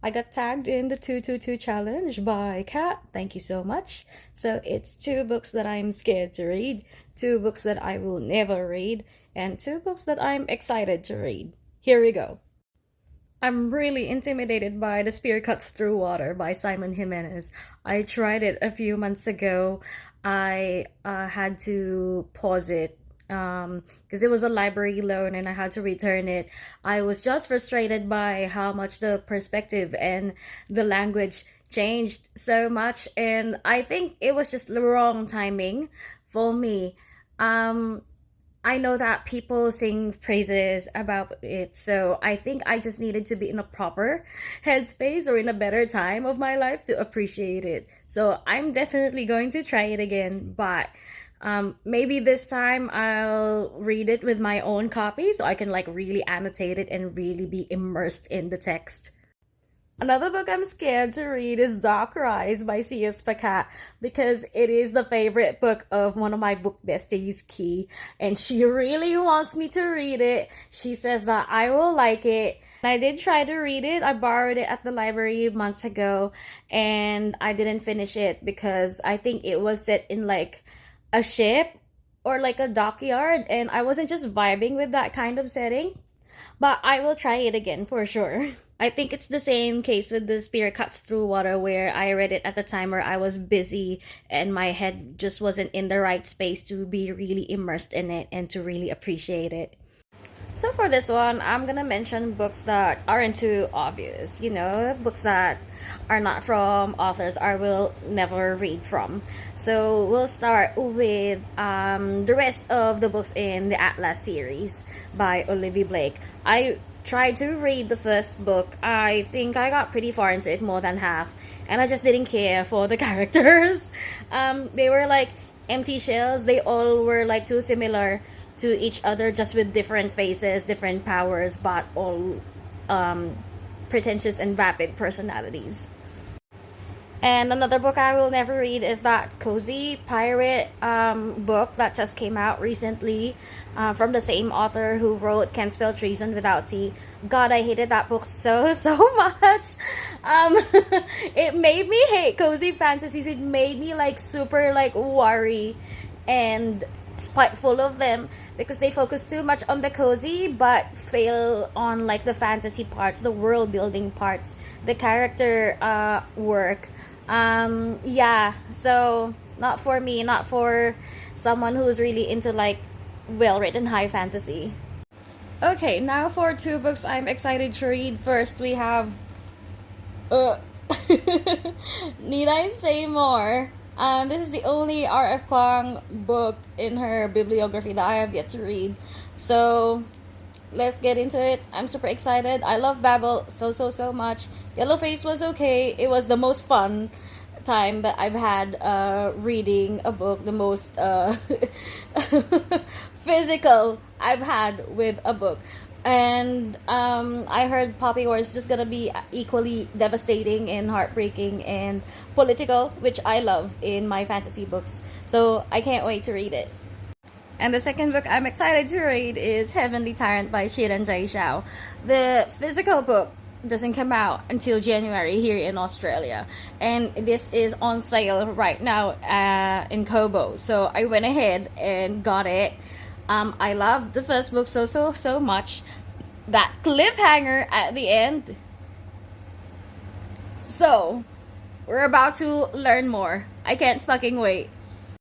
I got tagged in the 222 challenge by Kat. Thank you so much. So it's two books that I'm scared to read, two books that I will never read, and two books that I'm excited to read. Here we go. I'm really intimidated by The Spear Cuts Through Water by Simon Jimenez. I tried it a few months ago. I had to pause it because it was a library loan and I had to return it. I was just frustrated by how much the perspective and the language changed so much, and I think it was just the wrong timing for me. Um, I know that people sing praises about it, so I think I just needed to be in a proper headspace or in a better time of my life to appreciate it. So I'm definitely going to try it again, but maybe this time I'll read it with my own copy so I can like really annotate it and really be immersed in the text. Another book I'm scared to read is Dark Rise by C.S. Pacat because it is the favorite book of one of my book besties, Key, and she really wants me to read it. She says that I will like it. I did try to read it. I borrowed it at the library months ago and I didn't finish it because I think it was set in like a ship or like a dockyard and I wasn't just vibing with that kind of setting. But I will try it again for sure. I think it's the same case with The Spear Cuts Through Water, where I read it at the time where I was busy and my head just wasn't in the right space to be really immersed in it and to really appreciate it. So for this one, I'm gonna mention books that aren't too obvious. You know, books that are not from authors I will never read from. So we'll start with the rest of the books in the Atlas series by Olivia Blake. I tried to read the first book. I think I got pretty far into it, more than half, and I just didn't care for the characters. They were like empty shells. They all were like too similar to each other, just with different faces, different powers, but all pretentious and vapid personalities. And another book I will never read is that Cozy Pirate book that just came out recently from the same author who wrote Can't Spell Treason Without Tea. God, I hated that book so, so much. Um, it made me hate cozy fantasies. It made me like super like worry and spiteful of them because they focus too much on the cozy but fail on like the fantasy parts, the world building parts, the character work. Yeah, so not for me, not for someone who's really into like well written high fantasy. Okay, now for two books I'm excited to read. First we have uh need I say more? This is the only R.F. Kuang book in her bibliography that I have yet to read. So let's get into it. I'm super excited. I love Babel so much. Yellowface was okay. It was the most fun time that I've had reading a book, the most physical I've had with a book. And I heard Poppy War is just gonna be equally devastating and heartbreaking and political, which I love in my fantasy books. So I can't wait to read it. And the second book I'm excited to read is Heavenly Tyrant by Shiran Jai Shao. The physical book doesn't come out until January here in Australia, and this is on sale right now in Kobo. So I went ahead and got it. I loved the first book so much. That cliffhanger at the end. So we're about to learn more. I can't fucking wait.